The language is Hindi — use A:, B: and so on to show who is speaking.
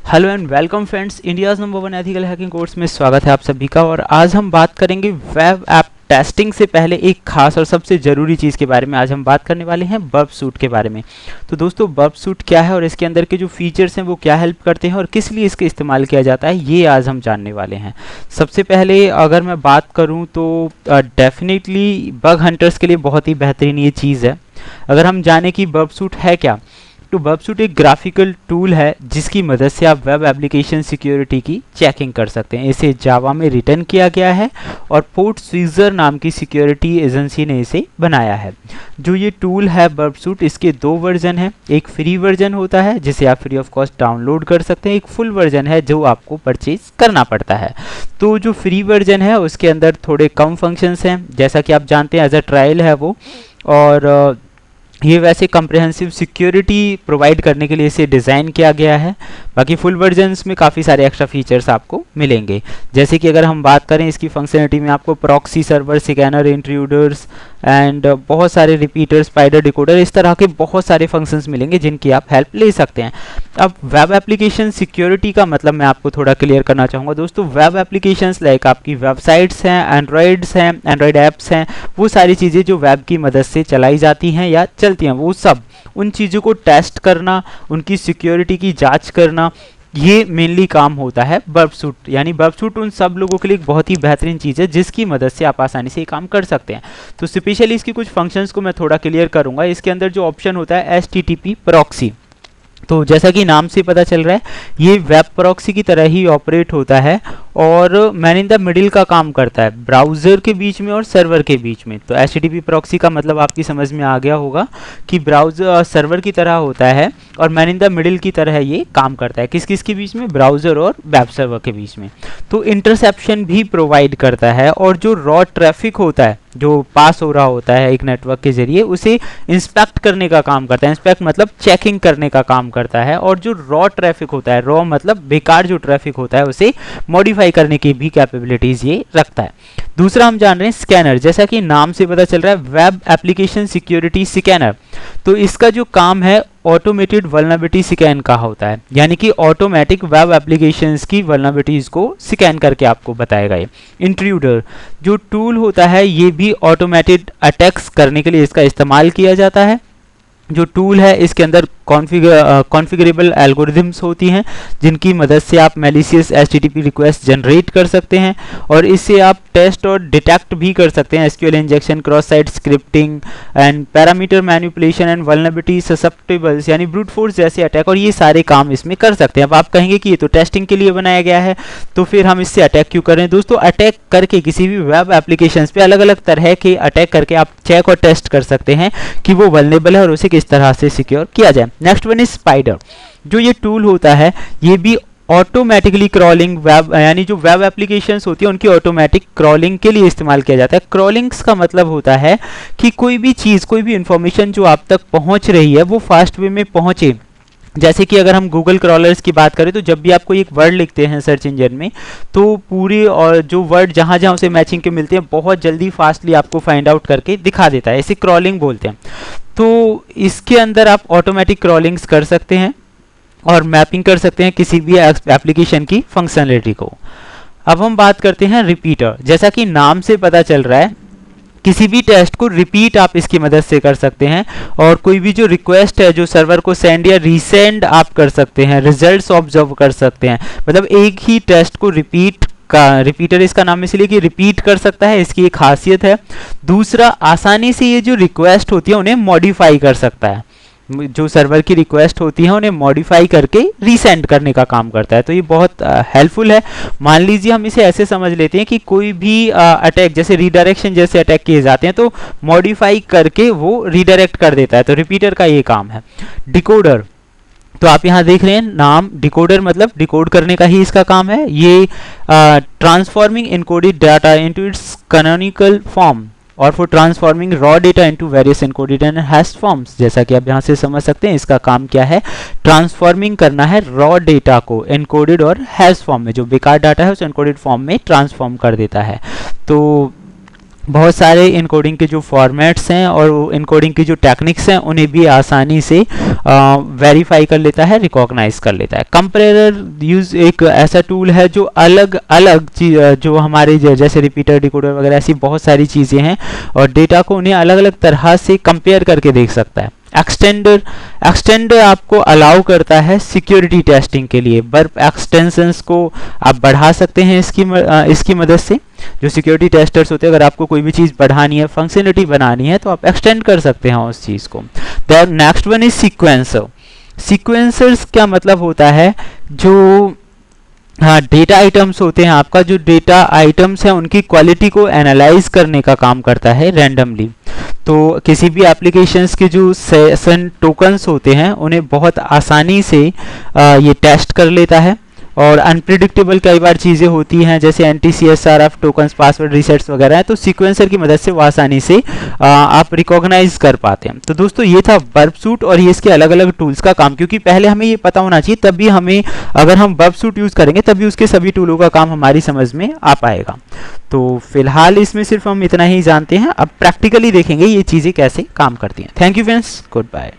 A: Hello and welcome friends, India's number 1 ethical hacking course में स्वागत है आप सभी का। और आज हम बात करेंगे वेब ऐप टेस्टिंग से पहले एक खास और सबसे ज़रूरी चीज़ के बारे में। आज हम बात करने वाले हैं बर्ब सूट के बारे में। तो दोस्तों, बर्ब सूट क्या है और इसके अंदर के जो फीचर्स हैं वो क्या हेल्प करते हैं और किस लिए इसका इस्तेमाल किया जाता है, ये आज हम जानने वाले हैं। सबसे पहले अगर मैं बात करूँ तो डेफिनेटली बग हंटर्स के लिए बहुत ही बेहतरीन ये चीज़ है। अगर हम जाने कि बर्ब सूट है क्या, तो बर्ब सूट एक ग्राफिकल टूल है जिसकी मदद से आप वेब एप्लीकेशन सिक्योरिटी की चेकिंग कर सकते हैं। इसे जावा में रिटर्न किया गया है और पोर्ट स्विजर नाम की सिक्योरिटी एजेंसी ने इसे बनाया है। जो ये टूल है बर्ब सूट, इसके दो वर्जन हैं। एक फ्री वर्जन होता है जिसे आप फ्री ऑफ कॉस्ट डाउनलोड कर सकते हैं, एक फुल वर्जन है जो आपको परचेज करना पड़ता है। तो जो फ्री वर्जन है उसके अंदर थोड़े कम फंक्शंस हैं, जैसा कि आप जानते हैं एज अ ट्रायल है वो, और ये वैसे कम्प्रिहेंसिव सिक्योरिटी प्रोवाइड करने के लिए इसे डिज़ाइन किया गया है। बाकी फुल वर्जन्स में काफ़ी सारे एक्स्ट्रा फीचर्स आपको मिलेंगे, जैसे कि अगर हम बात करें इसकी फंक्शनलिटी में, आपको proxy server, scanner, intruders and बहुत सारे रिपीटर, स्पाइडर, डिकोडर, इस तरह के बहुत सारे फंक्शंस मिलेंगे जिनकी आप हेल्प ले सकते हैं। अब वेब एप्लीकेशन सिक्योरिटी का मतलब मैं आपको थोड़ा क्लियर करना चाहूँगा। दोस्तों, वेब एप्लीकेशंस लाइक आपकी वेबसाइट्स हैं, एंड्रॉयड ऐप्स हैं, वो सारी चीज़ें जो वेब की मदद से चलाई जाती हैं या चलती हैं, वो सब उन चीज़ों को टेस्ट करना, उनकी सिक्योरिटी की जांच करना, ये मेनली काम होता है बर्ब सूट। यानी बर्ब सूट उन सब लोगों के लिए एक बहुत ही बेहतरीन चीज़ है जिसकी मदद से आप आसानी से ये काम कर सकते हैं। तो स्पेशली इसकी कुछ फंक्शंस को मैं थोड़ा क्लियर करूंगा। इसके अंदर जो ऑप्शन होता है HTTP प्रॉक्सी, तो जैसा कि नाम से पता चल रहा है ये वेब प्रॉक्सी की तरह ही ऑपरेट होता है और मैन इन द मिडिल का काम करता है, ब्राउज़र के बीच में और सर्वर के बीच में। तो HTTP प्रॉक्सी का मतलब आपकी समझ में आ गया होगा कि ब्राउज़र सर्वर की तरह होता है और मैन इन द मिडिल की तरह ये काम करता है। किस किस के बीच में? ब्राउज़र और वेब सर्वर के बीच में। तो इंटरसेप्शन भी प्रोवाइड करता है और जो रॉ ट्रैफिक होता है जो पास हो रहा होता है एक नेटवर्क के जरिए, उसे इंस्पेक्ट करने का काम करता है। इंस्पेक्ट मतलब चेकिंग करने का काम करता है। और जो रॉ ट्रैफिक होता है, रॉ मतलब बेकार जो ट्रैफिक होता है, उसे मॉडिफाई करने की भी कैपेबिलिटीज ये रखता है। दूसरा हम जान रहे हैं स्कैनर, जैसा कि नाम से पता चल रहा है वेब एप्लीकेशन सिक्योरिटी स्कैनर। तो इसका जो काम है ऑटोमेटेड वल्नरेबिलिटी स्कैन का होता है, यानी कि ऑटोमेटिक वेब एप्लीकेशंस की वल्नरेबिलिटीज को स्कैन करके आपको बताएगा। ये इंट्रूडर जो टूल होता है ये भी ऑटोमेटेड अटैक्स करने के लिए इसका इस्तेमाल किया जाता है। जो टूल है इसके अंदर कॉन्फ़िगरेबल एल्गोरिथम्स होती हैं जिनकी मदद से आप मैलिशियस HTTP रिक्वेस्ट जनरेट कर सकते हैं और इससे आप टेस्ट और डिटेक्ट भी कर सकते हैं SQL injection, cross site scripting and parameter manipulation and vulnerability susceptibles यानी ब्रूट फोर्स जैसे अटैक, और ये सारे काम इसमें कर सकते हैं। अब आप कहेंगे कि ये तो टेस्टिंग के लिए बनाया गया है, तो फिर हम इससे अटैक क्यों करें? दोस्तों, अटैक करके किसी भी वेब एप्लीकेशन पे अलग अलग तरह के अटैक करके आप चेक और टेस्ट कर सकते हैं कि वो वल्नरेबल है और उसे किस तरह से सिक्योर किया जाए। Next one is spider. जो ये टूल होता है ये भी ऑटोमेटिकली क्रॉलिंग वेब, यानी जो वेब एप्लीकेशंस होती है उनकी ऑटोमेटिक क्रॉलिंग के लिए इस्तेमाल किया जाता है। क्रॉलिंग्स का मतलब होता है कि कोई भी चीज़, कोई भी इंफॉर्मेशन जो आप तक पहुंच रही है वो फास्ट वे में पहुंचे। जैसे कि अगर हम गूगल क्रॉलर्स की बात करें तो जब भी आप कोई एक वर्ड लिखते हैं सर्च इंजन में, तो पूरी और जो वर्ड जहाँ जहाँ उसे मैचिंग के मिलते हैं बहुत जल्दी फास्टली आपको फाइंड आउट करके दिखा देता है। इसे क्रॉलिंग बोलते हैं। तो इसके अंदर आप ऑटोमेटिक क्रॉलिंग्स कर सकते हैं और मैपिंग कर सकते हैं किसी भी एप्लीकेशन की फंक्शनलिटी को। अब हम बात करते हैं रिपीटर। जैसा कि नाम से पता चल रहा है किसी भी टेस्ट को रिपीट आप इसकी मदद से कर सकते हैं और कोई भी जो रिक्वेस्ट है जो सर्वर को सेंड या रीसेंड आप कर सकते हैं, रिजल्ट्स ऑब्जर्व कर सकते हैं। मतलब एक ही टेस्ट को रिपीटर इसका नाम इसलिए कि रिपीट कर सकता है, इसकी एक खासियत है। दूसरा, आसानी से ये जो रिक्वेस्ट होती है उन्हें मॉडिफाई कर सकता है। जो सर्वर की रिक्वेस्ट होती है उन्हें मॉडिफाई करके रीसेंड करने का काम करता है। तो ये बहुत हेल्पफुल है। मान लीजिए हम इसे ऐसे समझ लेते हैं कि कोई भी अटैक जैसे रीडायरेक्शन जैसे अटैक किए जाते हैं तो मॉडिफाई करके वो रीडायरेक्ट कर देता है। तो रिपीटर का ये काम है। डिकोडर, तो आप यहाँ देख रहे हैं नाम डिकोडर, मतलब डिकोड करने का ही इसका काम है। ये transforming encoded data into its canonical form और for transforming raw data into various encoded and hash forms. जैसा कि आप यहाँ से समझ सकते हैं इसका काम क्या है, ट्रांसफॉर्मिंग करना है रॉ डेटा को एनकोडेड और हैश फॉर्म में, जो बेकार डाटा है उस एनकोडेड फॉर्म में ट्रांसफॉर्म कर देता है। तो बहुत सारे इनकोडिंग के जो फॉर्मेट्स हैं और इनकोडिंग की जो टेक्निक्स हैं उन्हें भी आसानी से वेरीफाई कर लेता है, रिकॉग्नाइज कर लेता है। कंपेरेटर यूज एक ऐसा टूल है जो अलग अलग चीज, जो हमारे जैसे रिपीटर, डिकोडर वगैरह ऐसी बहुत सारी चीज़ें हैं और डेटा को उन्हें अलग अलग तरह से कंपेयर करके देख सकता है। एक्सटेंडर आपको अलाउ करता है सिक्योरिटी टेस्टिंग के लिए। बर्प एक्सटेंशंस को आप बढ़ा सकते हैं इसकी मदद से। जो सिक्योरिटी टेस्टर्स होते हैं, अगर आपको कोई भी चीज़ बढ़ानी है, फंक्शनलिटी बनानी है, तो आप एक्सटेंड कर सकते हैं उस चीज़ को। Then next one is sequencer. Sequencers क्या मतलब होता है, जो हाँ डेटा आइटम्स होते हैं, आपका जो डेटा आइटम्स हैं उनकी क्वालिटी को एनालाइज करने का काम करता है रैंडमली। तो किसी भी एप्लीकेशंस के जो सेशन टोकन्स होते हैं उन्हें बहुत आसानी से ये टेस्ट कर लेता है। और अनप्रिडिक्टेबल कई बार चीज़ें होती हैं जैसे NTCSRF टोकन्स, पासवर्ड रीसेट्स वगैरह हैं, तो सीक्वेंसर की मदद से वो आसानी से आप रिकॉग्नाइज कर पाते हैं। तो दोस्तों ये था बर्प सूट और ये इसके अलग अलग टूल्स का काम, क्योंकि पहले हमें ये पता होना चाहिए, तभी हमें, अगर हम बर्प सूट यूज़ करेंगे तभी उसके सभी टूलों का काम हमारी समझ में आ पाएगा। तो फिलहाल इसमें सिर्फ हम इतना ही जानते हैं, अब प्रैक्टिकली देखेंगे ये चीज़ें कैसे काम करती हैं। Thank you friends, good bye.